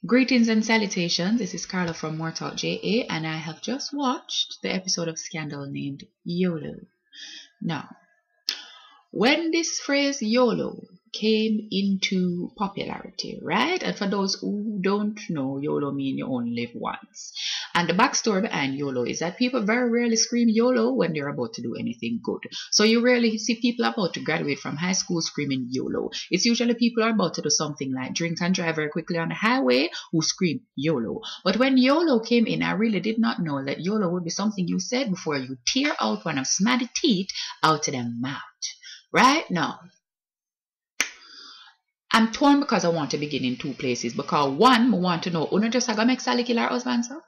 Greetings and salutations. This is Carla from MooreTalkJa, and I have just watched the episode of Scandal named YOLO. Now, when this phrase YOLO came into popularity, right? And for those who don't know, YOLO means you only live once. And the backstory behind YOLO is that people very rarely scream YOLO when they're about to do anything good. So you rarely see people about to graduate from high school screaming YOLO. It's usually people who are about to do something like drink and drive very quickly on the highway who scream YOLO. But when YOLO came in, I really did not know that YOLO would be something you said before you tear out one of smarty teeth out of their mouth. Right now, I'm torn because I want to begin in two places. Because one, I want to know, Una just gonna make Sally kill her husband, sir?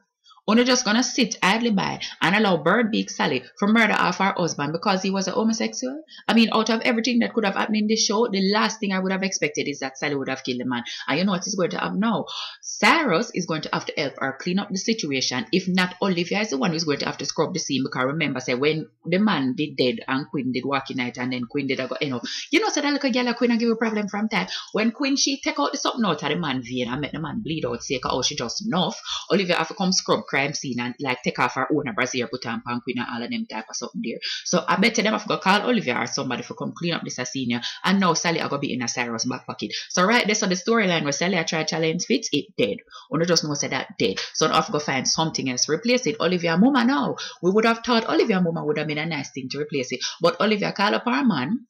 Una just gonna sit idly by and allow Birdbeak Sally for murder of her husband because he was a homosexual? I mean, out of everything that could have happened in this show, the last thing I would have expected is that Sally would have killed the man. And you know what is going to happen now? Cyrus is going to have to help her clean up the situation. If not, Olivia is the one who's going to have to scrub the scene. Because remember, say when the man did dead and Queen did walking night and then Queen did go, you know, so that little girl Queen give a problem from that. When Queen she take out the something out of the man vein and make the man bleed out, say how she just enough, Olivia have to come scrub crime scene and like take off her own brassiere, put on Queen and all of them type of something there. So I bet them have to call Olivia or somebody for come clean up this scene. And now Sally are gonna be in a Cyrus back pocket. So right there, so the storyline where Sally tried to challenge Fitz, it dead. Una just know say that dead. So I have to go find something else to replace it. Olivia Mumma now. We would have thought Olivia Mumma would have been a nice thing to replace it. But Olivia called up her man.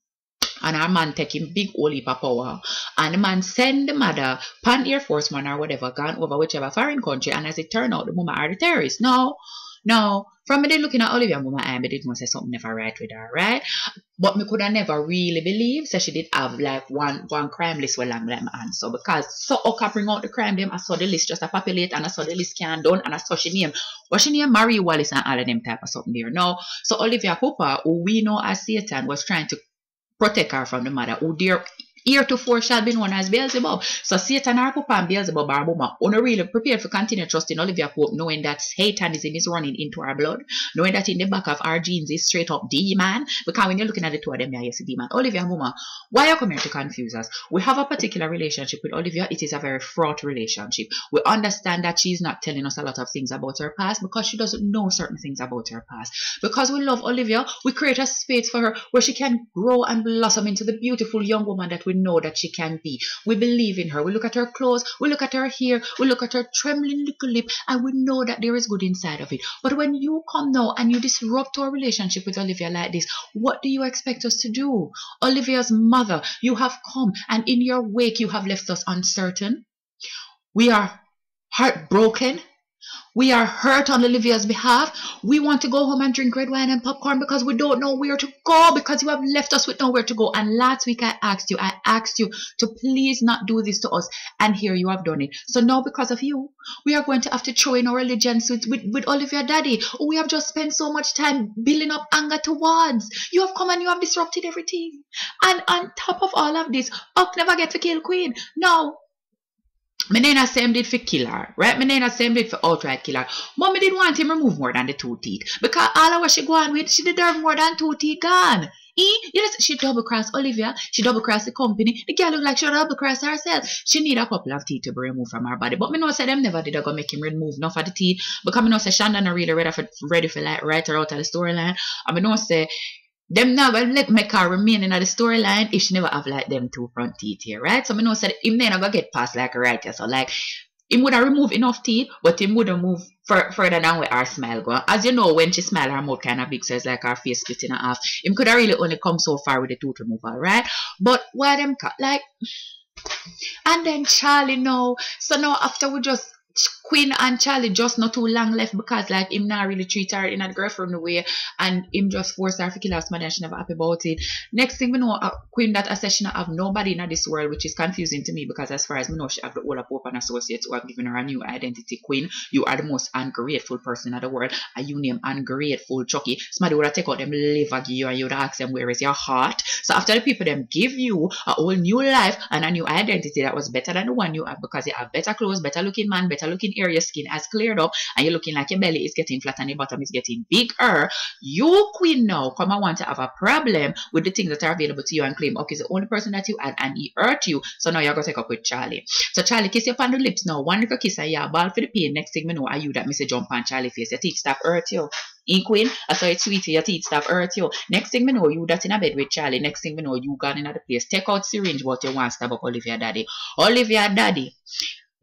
And our man take him big old heap of power. And the man send the mother, pan Air Force One or whatever, gone over whichever foreign country. And as it turned out, the mama are the terrorists. No. From me then looking at Olivia Mumma, I didn't want to say something never right with her, right? But me could have never really believed that she did have like one crime list well long them answer. Because so Huck bring out the crime them, I saw the list just a populate and I saw the list can done and I saw she name. What she name Mary Wallace and all of them type of something there. No. So Olivia Hooper, who we know as Satan, was trying to protect her from the mother, who dear heretofore shall be known as Beelzebub. So Satan or Papa and Beelzebub are Mumma only really prepared for continue trusting Olivia Pope, knowing that Satanism is running into our blood, knowing that in the back of our genes is straight up demon. Because when you're looking at the two of them, you see demon. Olivia Mumma, why are you coming here to confuse us? We have a particular relationship with Olivia. It is a very fraught relationship. We understand that she's not telling us a lot of things about her past because she doesn't know certain things about her past. Because we love Olivia, we create a space for her where she can grow and blossom into the beautiful young woman that we know that she can be. We believe in her. We look at her clothes, we look at her hair, we look at her trembling little lip, and we know that there is good inside of it. But when you come now and you disrupt our relationship with Olivia like this, what do you expect us to do? Olivia's mother, you have come and in your wake you have left us uncertain. We are heartbroken. We are hurt on Olivia's behalf. We want to go home and drink red wine and popcorn because we don't know where to go, because you have left us with nowhere to go. And last week I asked you to please not do this to us. And here you have done it. So now because of you, we are going to have to throw in our allegiance with Olivia Daddy, who we have just spent so much time building up anger towards. You have come and you have disrupted everything. And on top of all of this, Huck never get to kill Queen. No. Me nena same did for kill her, right? Me nena same did for outright kill her. But me didn't want him remove more than the 2 teeth. Because all of what she go on with, she deserve more than 2 teeth gone. You know, she double-crossed Olivia. She double-crossed the company. The girl look like she double-crossed herself. She need a couple of teeth to be removed from her body. But me know say them never did go make him remove enough of the teeth. Because me know say Shonda not really ready for like write her out of the storyline. And me know say them never make her remain in the storyline if she never have like them 2 front teeth here, right? So I know that him never gonna get past like a writer. So like him would have removed enough teeth, but him would have moved further down where her smile go. As you know, when she smile, her mouth kind of big, so it's like her face split in half. Him could have really only come so far with the tooth removal, right? But why them like, and then Charlie now. So now after we just Queen and Charlie just not too long left because like him not really treat her in a girlfriend way and him just force her to kill her mother and she never happy about it. Next thing we know, Queen that says she not have nobody in this world, which is confusing to me because as far as we know, she have the whole of Pope and Associates who have given her a new identity. Queen, you are the most ungrateful person in the world. And you name ungrateful Chucky. Somebody would have take out them liver give you and you would ask them where is your heart. So after the people them give you a whole new life and a new identity that was better than the one you have because you have better clothes, better looking man, better looking here your skin has cleared up and you're looking like your belly is getting flat and your bottom is getting bigger, you queen now come and want to have a problem with the things that are available to you and claim, okay, it's the only person that you had and he hurt you, so now you're going to take up with Charlie. So Charlie kiss you upon the lips now, one little kiss and you're ball for the pain. Next thing me know, are you that Mr. Jump on Charlie face, your teeth stop hurt you. In queen, I saw it sweetie, your teeth stop hurt you. Next thing me know, you that in a bed with Charlie. Next thing me know, you gone in the place. Take out syringe, but you want to stab up Olivia daddy. Olivia daddy,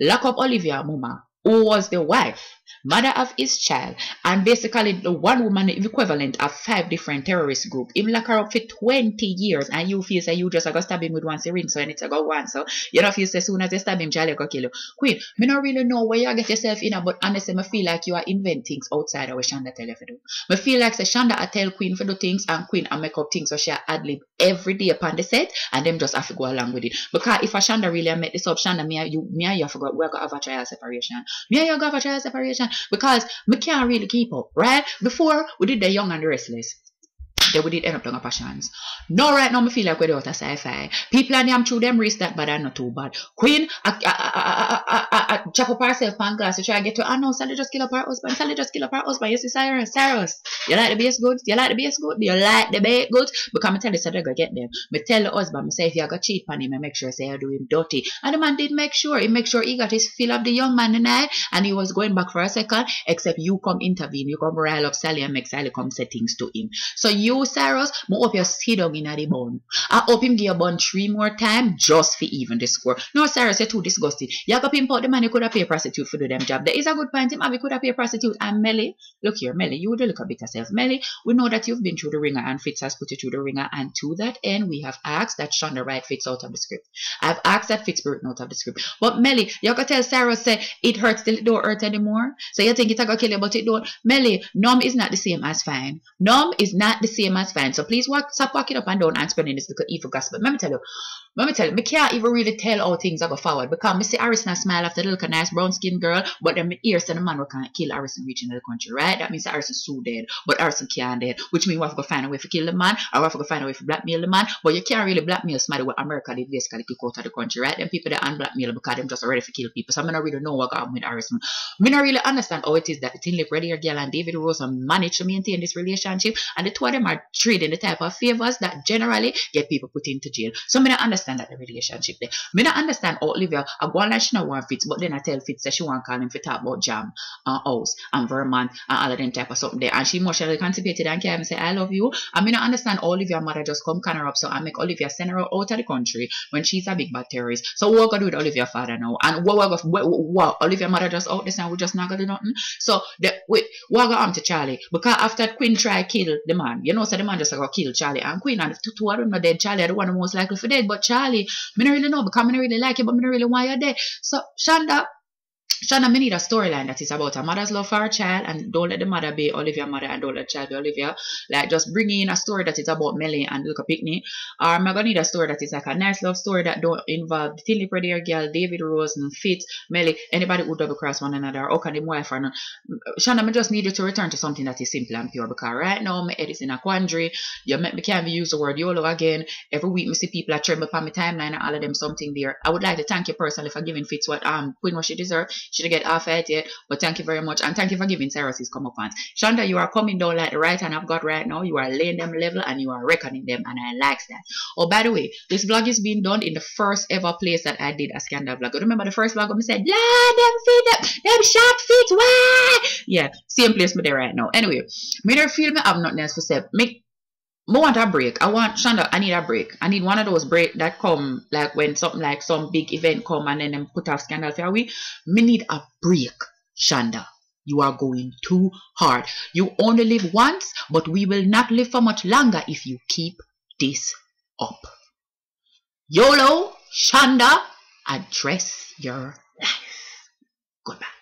lock up Olivia Mumma, who was the wife, mother of his child, and basically the one woman equivalent of 5 different terrorist groups. Him lock her up for 20 years, and you feel say you just go stab him with one syringe, so and it's a go one. So you don't feel say soon as you stab him, Charlie go kill you. Queen, me not really know where you get yourself in, but honestly, me feel like you are inventing things outside of what Shonda tell you to do. Me feel like say Shonda I tell Queen for do things, and Queen I make up things, so she ad lib every day upon the set, and them just have to go along with it. Because if a Shonda really make this up, Shonda, me and you forgot we're gonna have a trial separation. Me and you go have a trial separation because me can't really keep up, right? Before we did the Young and the Restless, then we did End Up Down Passions. Now right now me feel like we're out of sci-fi. People and them through them race that bad and not too bad. Queen chop up herself pan glass to try to get to, no, Sally just kill up her husband. Sally just kill up her husband. You see Cyrus, you like the base goods? You like the base goods? You like the baked goods? Because me tell you so they go get them. Me tell the husband, me say if you go cheat on him, I make sure say you do him dirty. And the man did make sure. He make sure he got his fill of the young man tonight, and he was going back for a second, except you come intervene. You come rile up Sally and make Sally come say things to him. So you, Cyrus, I hope you sit down in the bone. I hope him give you bun 3 more times just for even the score. No, Cyrus, you're too disgusting. You got pimp out the man, you could have paid a prostitute for do them job. There is a good point him, we could have paid a prostitute. And Melly, look here, Melly, you would look a bit yourself. Melly, we know that you've been through the ringer and Fitz has put you through the ringer, and to that end, we have asked that Shonda write Fitz out of the script. I've asked that Fitz be written out of the script. But Melly, you can tell Cyrus say it hurts till it don't hurt anymore. So you think it's gonna kill you, but it don't. Melly, numb is not the same as fine. Numb is not the same as fine. So please stop walking up and down and spreading this little evil gospel. Let me tell you, me can't even really tell how things are go forward because me see Harrison smile after the little nice brown skinned girl, but then me hear say the man we can't kill Harrison reaching the country, right? That means Harrison's so dead, but Harrison can't dead, which means we have to find a way to kill the man, or we have to find a way to blackmail the man. But you can't really blackmail somebody what America did basically kick out of the country, right? Them people that unblackmail because them just ready to kill people. So I don't really know what got with Harrison. I don't really understand how it is that the Thin Lip Red Hair Girl and David Rose managed to maintain this relationship, and the two of them are trading the type of favors that generally get people put into jail. So I don't understand that the relationship there. I don't understand how Olivia I go on like she don't want Fitz, but then I tell Fitz that she want to call him for talk about Jam and House and Vermont and all of them type of something there, and she emotionally constipated and can't even say I love you. I don't understand how Olivia mother just come can her up so I make Olivia send her out of the country when she's a big bad terrorist. So what we gonna do with Olivia father now? And what Olivia mother just out this and we just not gonna do nothing. So what go on to Charlie? Because after Queen try kill the man, you know, so the man just go kill Charlie and Queen, and if two of them are dead, Charlie are the one most likely for dead. But Charlie, me don't really know because I don't really like you, but I don't really want you dead. So Shonda, me need a storyline that is about a mother's love for her child, and don't let the mother be Olivia mother and don't let the child be Olivia. Like just bring in a story that is about Melly and Luca Pickney. Or I'm gonna need a story that is like a nice love story that don't involve the Thin Lip Red Hair Girl, David Rose and Fitz, Melly, anybody who double cross one another, or can them wife or not. Shonda, me just need you to return to something that is simple and pure because right now my head is in a quandary. You make me can't use the word YOLO again. Every week me see people that tremble upon my timeline and all of them something there. I would like to thank you personally for giving Fitz what Queen what she deserved. She didn't get half it yet, but thank you very much, and thank you for giving Cyrus his comeuppance. Shonda, you are coming down like the right hand of God right now. You are laying them level and you are reckoning them, and I like that. Oh, by the way, this vlog is being done in the first ever place that I did a scandal vlog. Remember the first vlog when I said, them feet, them sharp feet, why? Yeah, same place me there right now. Anyway, me don't feel me have nothing else to say. I want a break. Shonda, I need a break. I need one of those break that come like when something like some big event come and then them put off scandal for a week. Me need a break, Shonda. You are going too hard. You only live once, but we will not live for much longer if you keep this up. YOLO Shonda, address your life. Goodbye.